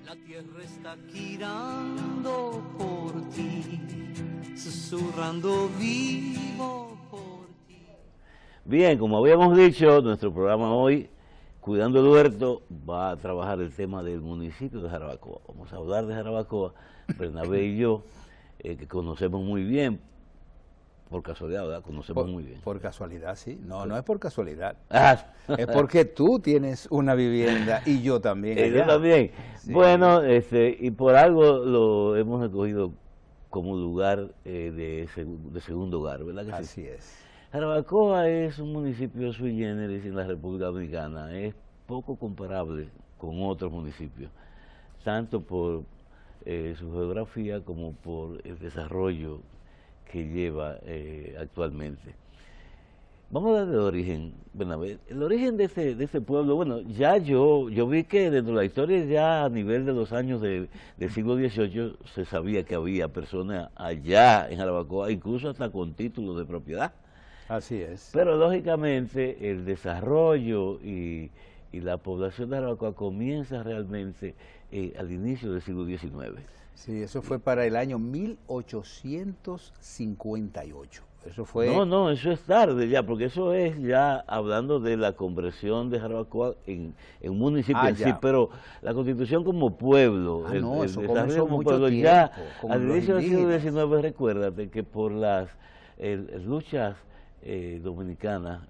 La tierra está girando por ti, susurrando vivo por ti. Bien, como habíamos dicho, nuestro programa hoy, Cuidando el Huerto, va a trabajar el tema del municipio de Jarabacoa. Vamos a hablar de Jarabacoa, Bernabé y yo, que conocemos muy bien, por casualidad, ¿verdad? Conocemos muy bien. Por casualidad, sí. No es por casualidad. Ah. Es porque tú tienes una vivienda y yo también allá. Yo también. Sí. Bueno, y por algo lo hemos escogido como lugar de segundo hogar, ¿verdad que sí? Así es. Jarabacoa es un municipio sui generis en la República Dominicana. Es poco comparable con otros municipios, tanto por su geografía como por el desarrollo que lleva actualmente. Vamos a hablar del origen, Bernabé. El origen de ese pueblo, bueno, ya yo vi que dentro de la historia ya a nivel de los años del siglo XVIII se sabía que había personas allá en Jarabacoa, incluso hasta con títulos de propiedad. Así es. Pero lógicamente el desarrollo y la población de Jarabacoa comienza realmente al inicio del siglo XIX. Sí, eso fue para el año 1858. Eso fue... No, eso es tarde ya, porque eso es ya hablando de la conversión de Jarabacoa en un municipio en sí, pero la constitución como pueblo, eso comenzó como mucho pueblo, tiempo, ya como al los inicio del siglo indígenas. XIX, recuérdate que por las luchas dominicanas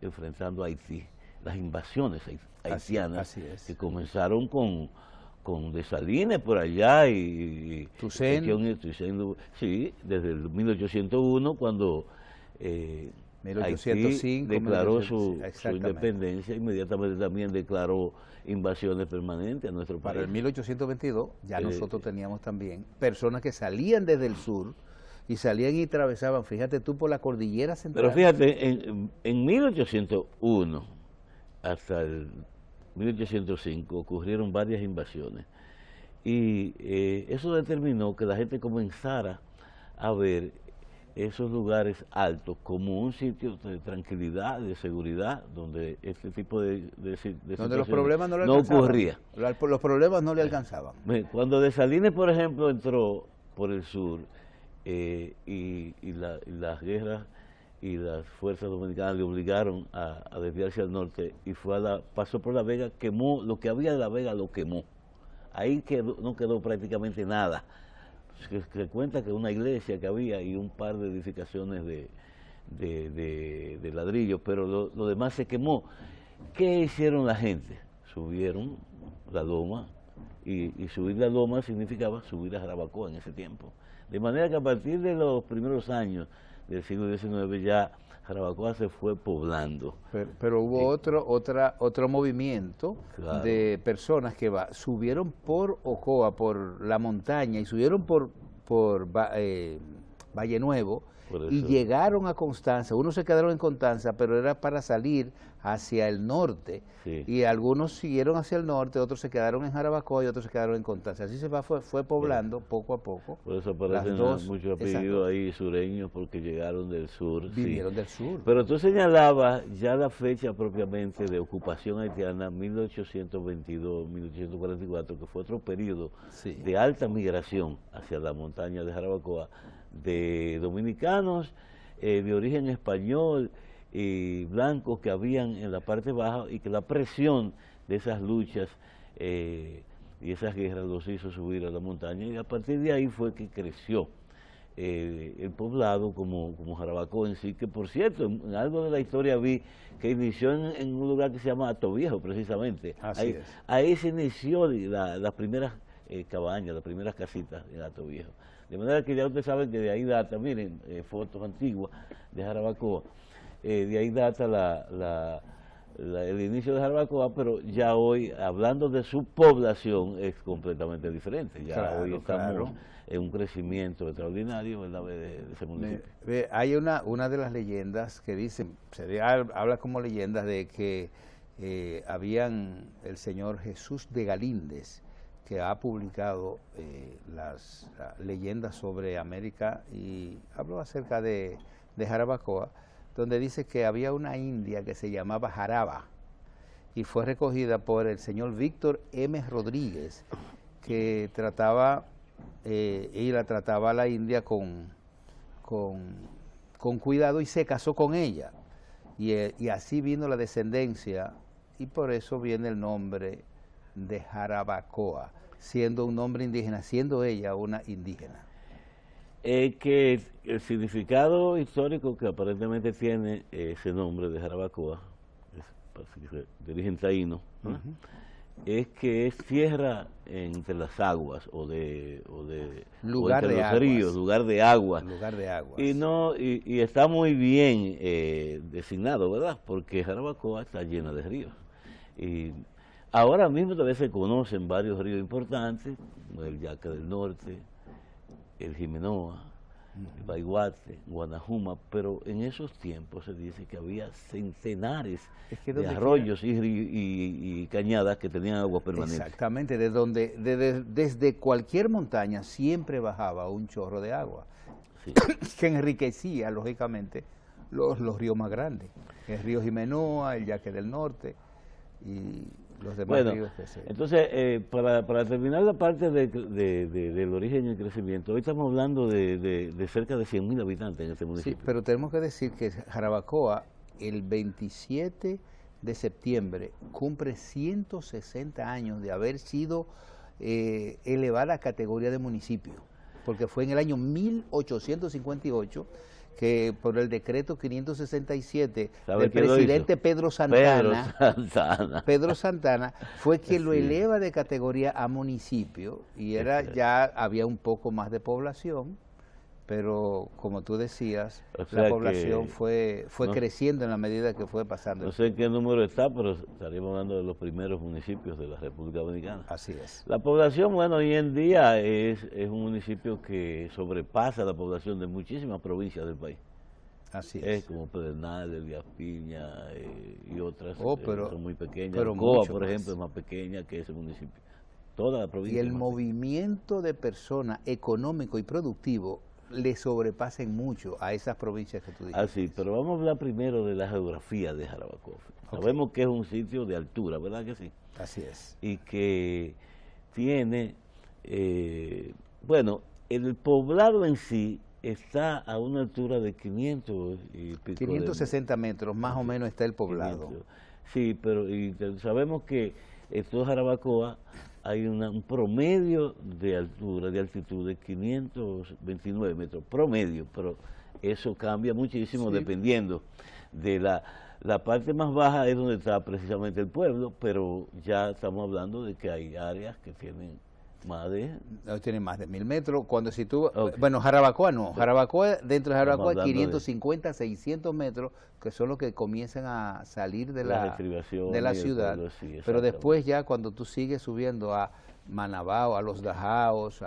enfrentando a Haití, las invasiones haitianas, así es. que comenzaron con Dessalines por allá y Toussaint. Sí, desde el 1801 cuando 1805 Haití declaró su exactamente. independencia, inmediatamente también declaró invasiones permanentes a nuestro país. Para el 1822 ya nosotros teníamos también personas que salían desde el sur y salían y atravesaban, fíjate tú, por la cordillera central. Pero fíjate, en 1801 hasta el 1805 ocurrieron varias invasiones y eso determinó que la gente comenzara a ver esos lugares altos como un sitio de tranquilidad, de seguridad, donde este tipo de donde los problemas no ocurría. Los problemas no le alcanzaban. Cuando Dessalines, por ejemplo, entró por el sur y las guerras y las fuerzas dominicanas le obligaron a desviarse al norte y pasó por La Vega, quemó lo que había de La Vega, lo quemó. Ahí no quedó prácticamente nada. Se cuenta que una iglesia que había y un par de edificaciones de ladrillos, pero lo demás se quemó. ¿Qué hicieron la gente? Subieron la loma y subir la loma significaba subir a Jarabacoa en ese tiempo. De manera que a partir de los primeros años del siglo XIX ya Jarabacoa se fue poblando. Pero hubo otro movimiento, claro, de personas que subieron por Ocoa, por la montaña, y subieron por Valle Nuevo, y llegaron a Constanza. Unos se quedaron en Constanza, pero era para salir hacia el norte, sí, y algunos siguieron hacia el norte, otros se quedaron en Jarabacoa y otros se quedaron en Constanza. Así fue poblando poco a poco. Por eso aparecen muchos apellidos ahí sureños, porque llegaron del sur. Vinieron del sur. Pero tú señalabas ya la fecha propiamente de ocupación haitiana, 1822, 1844, que fue otro periodo de alta migración hacia la montaña de Jarabacoa, de dominicanos de origen español y blancos que habían en la parte baja, y que la presión de esas luchas y esas guerras los hizo subir a la montaña, y a partir de ahí fue que creció el poblado como Jarabacoa en sí, que por cierto, en algo de la historia vi que inició en un lugar que se llama Atoviejo, precisamente. Ahí se inició las primeras cabañas, las primeras casitas en Atoviejo. De manera que ya ustedes saben que de ahí data, miren, fotos antiguas de Jarabacoa, de ahí data el inicio de Jarabacoa, pero ya hoy, hablando de su población, es completamente diferente. Ya hoy estamos en un crecimiento extraordinario, ¿verdad?, de ese municipio. Hay una de las leyendas que dicen, habla como leyendas de que habían el señor Jesús de Galíndez, que ha publicado las leyendas sobre América, y habló acerca de Jarabacoa, donde dice que había una india que se llamaba Jaraba, y fue recogida por el señor Víctor M. Rodríguez, que trataba, ella trataba a la india con cuidado y se casó con ella. Y así vino la descendencia y por eso viene el nombre de Jarabacoa, siendo un nombre indígena, siendo ella una indígena. Que el significado histórico que aparentemente tiene ese nombre de Jarabacoa, de origen taíno, ¿no? Es que es tierra entre las aguas lugar entre de los aguas. ríos, lugar de aguas. Lugar de aguas. Y está muy bien designado, ¿verdad? Porque Jarabacoa está llena de ríos. Y ahora mismo todavía se conocen varios ríos importantes, como el Yaque del Norte, el Jimenoa, el Baiguate, Guanajuma, pero en esos tiempos se dice que había centenares de arroyos y cañadas que tenían agua permanente. Exactamente, desde cualquier montaña siempre bajaba un chorro de agua, Sí. que enriquecía, lógicamente, los ríos más grandes, el río Jimenoa, el Yaque del Norte y los demás ríos que se... Entonces, para terminar la parte del origen y el crecimiento, hoy estamos hablando de cerca de 100.000 habitantes en este municipio. Sí, pero tenemos que decir que Jarabacoa, el 27 de septiembre, cumple 160 años de haber sido elevada a categoría de municipio, porque fue en el año 1858 que por el decreto 567 del presidente Pedro Santana fue que lo eleva de categoría a municipio y ya había un poco más de población, pero como tú decías, la población fue creciendo en la medida que fue pasando. No sé en qué número está, pero estaríamos hablando de los primeros municipios de la República Dominicana. Así es. La población, bueno, hoy en día es un municipio que sobrepasa la población de muchísimas provincias del país. Así es. Como Pedernales, Elías Piña y otras son muy pequeñas. Pero Coa, por ejemplo, es más pequeña que ese municipio. Toda la provincia. Y el movimiento de personas económico y productivo le sobrepasen mucho a esas provincias que tú dijiste. Así, pero vamos a hablar primero de la geografía de Jarabacoa. Sabemos que es un sitio de altura, ¿verdad que sí? Así es. Y que tiene, bueno, el poblado en sí está a una altura de 560 metros, más o menos está el poblado. 500. Sí, pero sabemos que en todo Jarabacoa hay un promedio de altura, de altitud de 529 metros, promedio, pero eso cambia muchísimo dependiendo de la parte más baja es donde está precisamente el pueblo, pero ya estamos hablando de que hay áreas que tienen más de 1.000 metros. Cuando si tú, bueno, Jarabacoa no, Jarabacoa, dentro de Jarabacoa 550, 600 metros, que son los que comienzan a salir de la ciudad, sí, pero después ya cuando tú sigues subiendo a Manabao, a Los Dajaos,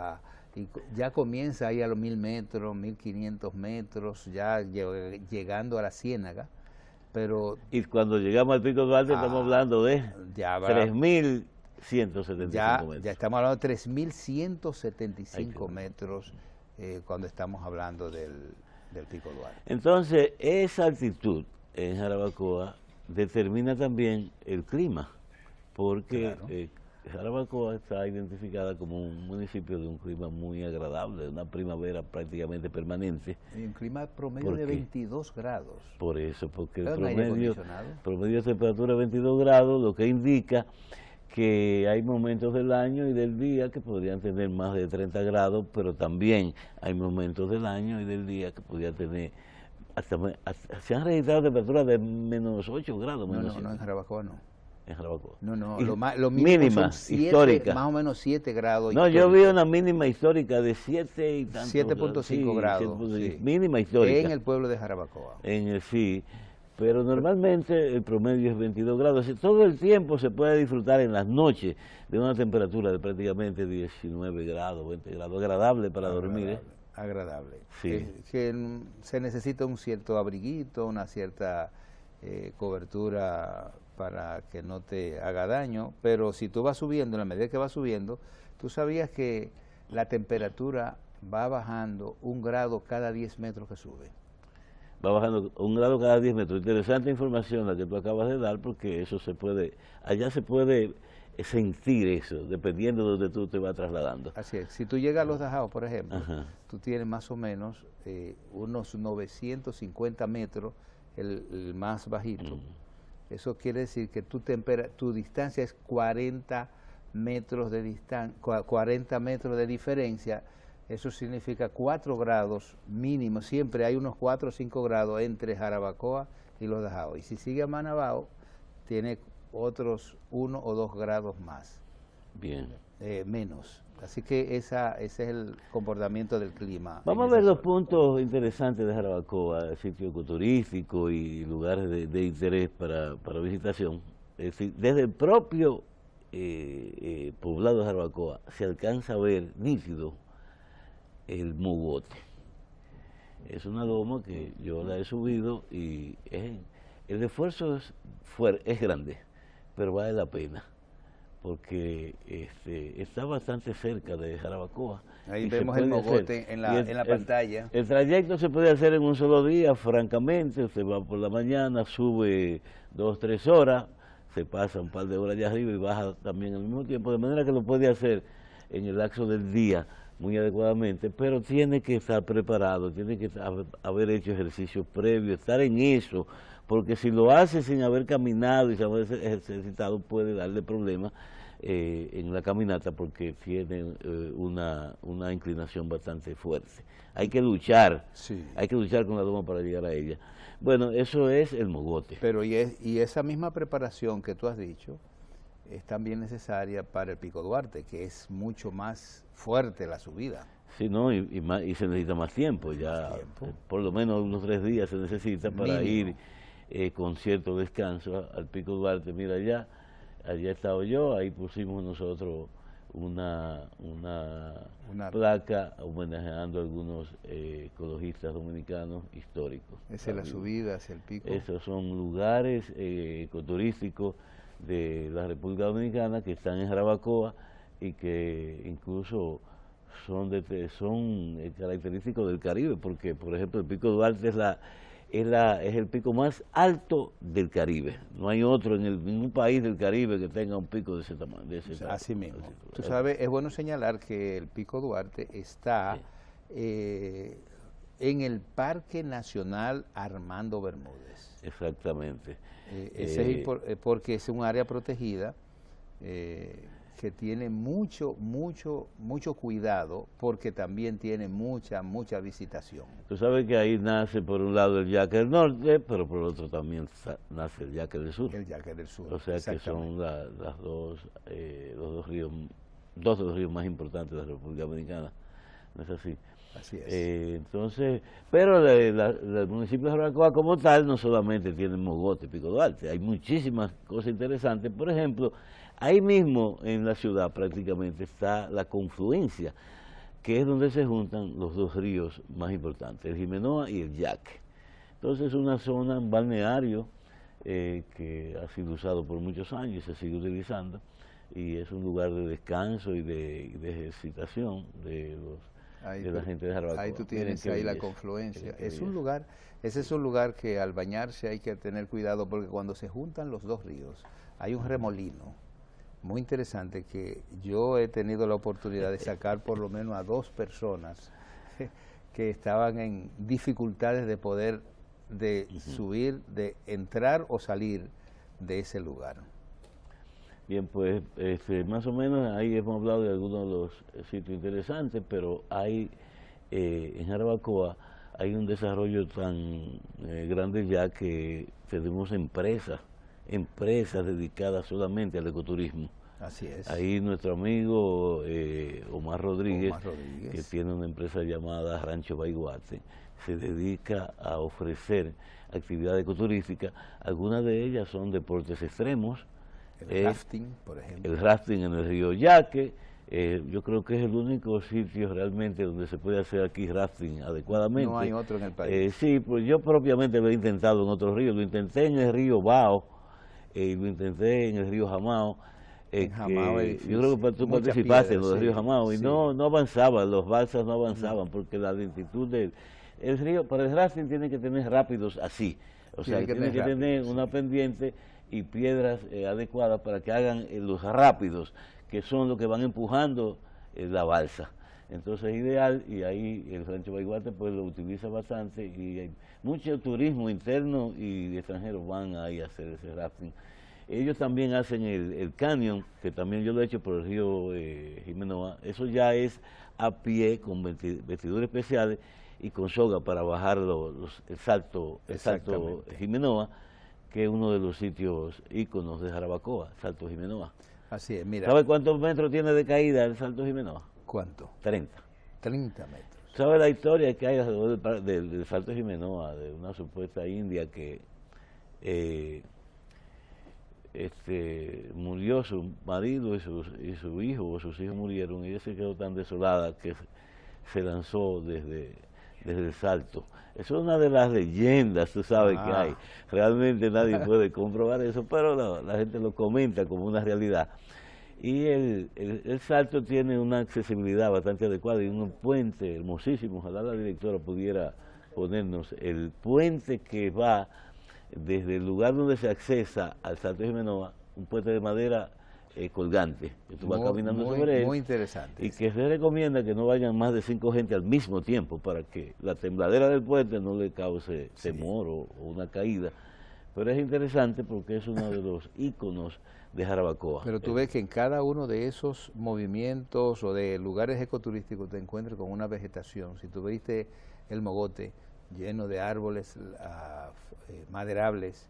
ya comienza ahí a los 1.000 metros, 1.500 metros, ya llegando a la Ciénaga. Pero y cuando llegamos al Pico Duarte estamos hablando de 3.175 metros. Ya estamos hablando de 3.175 metros cuando estamos hablando del Pico Duarte. Entonces, esa altitud en Jarabacoa determina también el clima, porque Jarabacoa está identificada como un municipio de un clima muy agradable, una primavera prácticamente permanente. Y un clima promedio de 22 grados. Por eso, porque el promedio de temperatura es 22 grados, lo que indica que hay momentos del año y del día que podrían tener más de 30 grados, pero también hay momentos del año y del día que podrían tener se han registrado temperaturas de menos 8 grados. No, en Jarabacoa no. En Jarabacoa. No, lo mínimo son 7, histórica. Más o menos 7 grados. No, yo vi una mínima histórica de 7 y tantos. 7.5 grados. Sí. Mínima histórica. En el pueblo de Jarabacoa. Sí. Pero normalmente el promedio es 22 grados. Todo el tiempo se puede disfrutar en las noches de una temperatura de prácticamente 19 grados, 20 grados, agradable para dormir. Agradable. Sí. Que se necesita un cierto abriguito, una cierta cobertura para que no te haga daño, pero si tú vas subiendo, en la medida que vas subiendo, tú sabías que la temperatura va bajando 1 grado cada 10 metros que sube. Va bajando 1 grado cada 10 metros. Interesante información la que tú acabas de dar, porque eso allá se puede sentir eso, dependiendo de donde tú te vas trasladando. Así es. Si tú llegas a Los Dajaos, por ejemplo, Ajá. tú tienes más o menos unos 950 metros, el más bajito. Eso quiere decir que tu distancia es 40 metros de 40 metros de diferencia. Eso significa 4 grados mínimo. Siempre hay unos 4 o 5 grados entre Jarabacoa y Los Dajaos. Y si sigue a Manabao, tiene otros 1 o 2 grados más. Bien. Menos. Así que ese es el comportamiento del clima. Vamos a ver los puntos interesantes de Jarabacoa, sitios ecoturísticos y lugares de interés para visitación. Es decir, desde el propio poblado de Jarabacoa se alcanza a ver nítido el Mogote. Es una loma que yo la he subido y el esfuerzo es grande, pero vale la pena, porque está bastante cerca de Jarabacoa. Ahí vemos el Mogote en la pantalla. El trayecto se puede hacer en un solo día, francamente. Usted va por la mañana, sube 2 o 3 horas, se pasa un par de horas allá arriba y baja también al mismo tiempo, de manera que lo puede hacer en el lapso del día muy adecuadamente, pero tiene que estar preparado, tiene que haber hecho ejercicio previo, estar en eso, porque si lo hace sin haber caminado y sin haber ejercitado puede darle problemas en la caminata, porque tiene una inclinación bastante fuerte. Hay que luchar, hay que luchar con la loma para llegar a ella. Bueno, eso es el Mogote. Pero y esa misma preparación que tú has dicho es también necesaria para el Pico Duarte, que es mucho más fuerte la subida. Sí, no, y se necesita más tiempo, ya por lo menos unos 3 días se necesita para ir con cierto descanso al Pico Duarte. Mira, allá he estado yo, ahí pusimos nosotros una placa homenajeando a algunos ecologistas dominicanos históricos. Esa es la subida hacia el pico. Esos son lugares ecoturísticos de la República Dominicana que están en Jarabacoa y que incluso son característicos del Caribe, porque por ejemplo el Pico Duarte es el pico más alto del Caribe. No hay otro en ningún país del Caribe que tenga un pico de ese tamaño. Así mismo. Tú sabes, es bueno señalar que el Pico Duarte está en el Parque Nacional Armando Bermúdez. Exactamente. Porque es un área protegida que tiene mucho cuidado, porque también tiene mucha visitación. Tú sabes que ahí nace por un lado el Yaque del Norte, pero por el otro también nace el Yaque del Sur. El Yaque del Sur. O sea que son dos de los ríos más importantes de la República Dominicana. ¿No es así? Así es. Entonces, pero el municipio de Jarabacoa como tal no solamente tiene Mogote, Pico Duarte, hay muchísimas cosas interesantes. Por ejemplo, ahí mismo en la ciudad prácticamente está la confluencia, que es donde se juntan los 2 ríos más importantes, el Jimenoa y el Yaque. Entonces es una zona, un balneario que ha sido usado por muchos años y se sigue utilizando, y es un lugar de descanso y de ejercitación de la gente de Jarabacoa. Ahí tú tienes la confluencia. Ese es un lugar que al bañarse hay que tener cuidado, porque cuando se juntan los 2 ríos hay un remolino muy interesante que yo he tenido la oportunidad de sacar por lo menos a 2 personas que estaban en dificultades de poder subir, de entrar o salir de ese lugar. Bien, pues más o menos ahí hemos hablado de algunos de los sitios interesantes, pero hay en Jarabacoa hay un desarrollo tan grande ya que tenemos empresas dedicadas solamente al ecoturismo. Así es. Ahí nuestro amigo Omar Rodríguez, que tiene una empresa llamada Rancho Baiguate, se dedica a ofrecer actividades ecoturísticas. Algunas de ellas son deportes extremos. El rafting, por ejemplo. El rafting en el río Yaque. Yo creo que es el único sitio realmente donde se puede hacer aquí rafting adecuadamente. No hay otro en el país. Sí, pues yo propiamente lo he intentado en otros ríos. Lo intenté en el río Bao, lo intenté en el río Jamao. Jamao es yo creo que tú participaste en los ríos Jamao y no avanzaban, los balsas no avanzaban, porque la lentitud del río, para el rafting tiene que tener rápidos así. O sea, tiene que tener una pendiente y piedras adecuadas para que hagan los rápidos, que son los que van empujando la balsa. Entonces es ideal, y ahí el Rancho Baiguate pues lo utiliza bastante, y hay mucho turismo interno y extranjeros van ahí a hacer ese rafting. Ellos también hacen el cañón, que también yo lo he hecho por el río Jimenoa. Eso ya es a pie, con vestiduras especiales y con soga para bajar el salto Jimenoa, que es uno de los sitios íconos de Jarabacoa, Salto Jimenoa. Así es, mira. ¿Sabe cuántos metros tiene de caída el Salto Jimenoa? ¿Cuánto? 30. 30 metros. ¿Sabe la historia que hay alrededor del Salto Jimenoa, de una supuesta india que murió su marido y su hijo, o sus hijos murieron, y ella se quedó tan desolada que se lanzó desde el salto? Eso es una de las leyendas, tú sabes, que hay. Realmente nadie puede comprobar eso, pero la gente lo comenta como una realidad. Y el salto tiene una accesibilidad bastante adecuada y un puente hermosísimo. Ojalá la directora pudiera ponernos el puente que va desde el lugar donde se accesa al Salto Jimenoa, un puente de madera colgante, que tú vas caminando sobre él. Muy interesante. Y que se recomienda que no vayan más de 5 gente al mismo tiempo para que la tembladera del puente no le cause temor o una caída. Pero es interesante porque es uno de los íconos de Jarabacoa. Pero tú ves que en cada uno de esos movimientos o de lugares ecoturísticos te encuentras con una vegetación. Si tú viste el Mogote lleno de árboles maderables,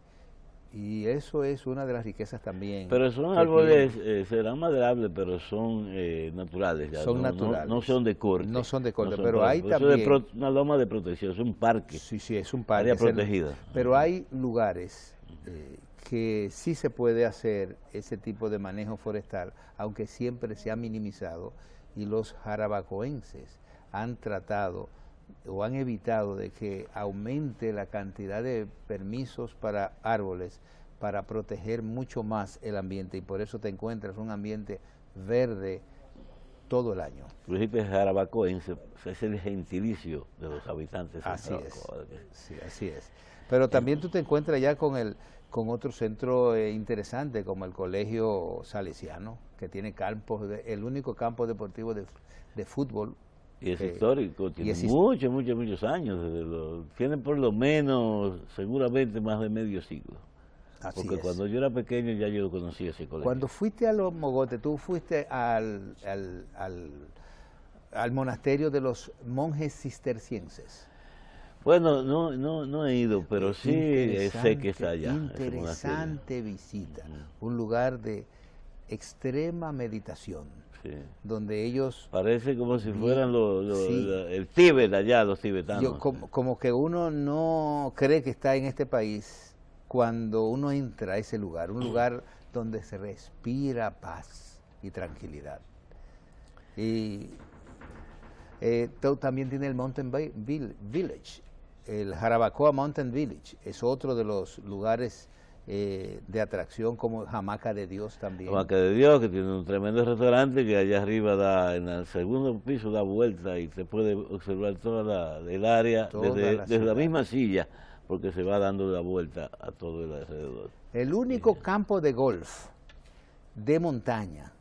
y eso es una de las riquezas también. Pero son árboles, serán maderables, pero son naturales. Ya, son naturales. No son de corte. No son de corte, pero hay eso también... es una loma de protección, es un parque. Sí, es un parque. Área protegida. Pero hay lugares que sí se puede hacer ese tipo de manejo forestal, aunque siempre se ha minimizado, y los jarabacoenses han tratado o han evitado de que aumente la cantidad de permisos para árboles para proteger mucho más el ambiente, y por eso te encuentras un ambiente verde todo el año. Tú dijiste jarabacoense, es el gentilicio de los habitantes de Así Jarabacoa. Sí, así es. Pero también tú te encuentras ya con otro centro interesante como el Colegio Salesiano, que tiene campos, el único campo deportivo de fútbol. Y es histórico, tiene muchos años, tiene por lo menos, seguramente más de medio siglo. Así porque es. Cuando yo era pequeño ya yo conocía ese colegio. Cuando fuiste a los Mogotes, tú fuiste al monasterio de los monjes cistercienses. Bueno, no he ido, pero sí sé que está allá. Interesante visita, un lugar de extrema meditación. Sí. Donde ellos... Parece como si fueran el Tíbet allá, los tibetanos. Como que uno no cree que está en este país cuando uno entra a ese lugar, un lugar donde se respira paz y tranquilidad. Y también tiene el Mountain Village, el Jarabacoa Mountain Village, es otro de los lugares de atracción, como Hamaca de Dios también. Hamaca de Dios, que tiene un tremendo restaurante que allá arriba en el segundo piso da vuelta y se puede observar toda el área desde la misma silla, porque se va dando la vuelta a todo el alrededor. El único campo de golf de montaña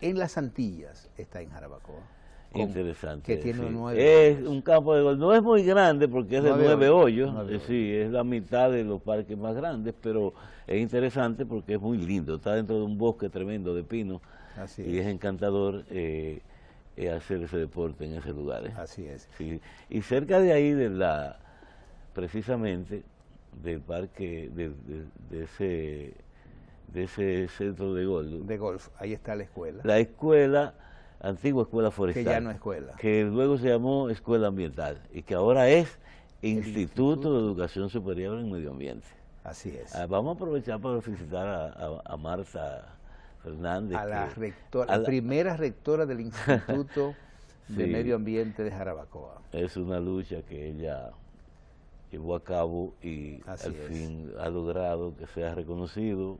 en las Antillas está en Jarabacoa. Interesante. Que tiene 9 es hoyos. un campo de golf, no es muy grande porque es de 9 hoyos, sí, es la mitad de los parques más grandes, pero es interesante porque es muy lindo, está dentro de un bosque tremendo de pino. Así y es encantador hacer ese deporte en ese lugar. Así es. Sí. Y cerca de ahí, precisamente, del parque, de ese centro de golf. De golf, ahí está la escuela. La escuela, antigua escuela forestal. Que ya no es escuela. Que luego se llamó Escuela Ambiental y que ahora es Instituto de Educación Superior en Medio Ambiente. Así es. Vamos a aprovechar para felicitar a Marta Fernández. A la rectora, primera rectora del Instituto de Medio Ambiente de Jarabacoa. Es una lucha que ella llevó a cabo y al fin ha logrado que sea reconocido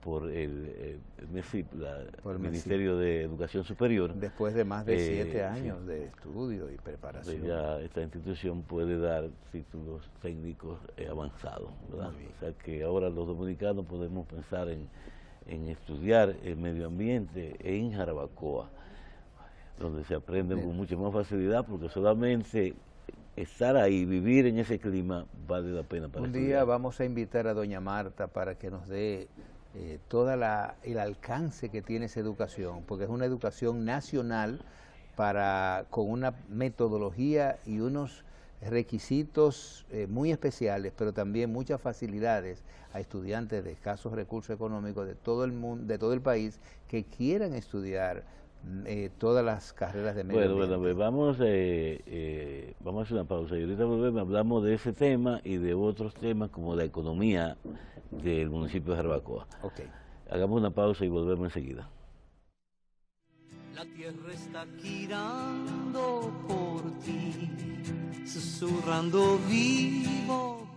por el MESIP, Por el el Ministerio de Educación Superior. Después de más de 7 años de estudio y preparación. Ya esta institución puede dar títulos técnicos avanzados, ¿verdad? O sea que ahora los dominicanos podemos pensar en estudiar el medio ambiente en Jarabacoa, donde se aprende con mucha más facilidad, porque solamente estar ahí, vivir en ese clima, vale la pena para Un estudiar. día vamos a invitar a doña Marta para que nos dé todo el alcance que tiene esa educación, porque es una educación nacional con una metodología y unos requisitos muy especiales, pero también muchas facilidades a estudiantes de escasos recursos económicos de todo el mundo, de todo el país, que quieran estudiar todas las carreras de medio ambiente. Bueno, vamos a hacer una pausa y ahorita volvemos, hablamos de ese tema y de otros temas como la economía del municipio de Jarabacoa. Okay. Hagamos una pausa y volvemos enseguida. La tierra está girando por ti, susurrando vivo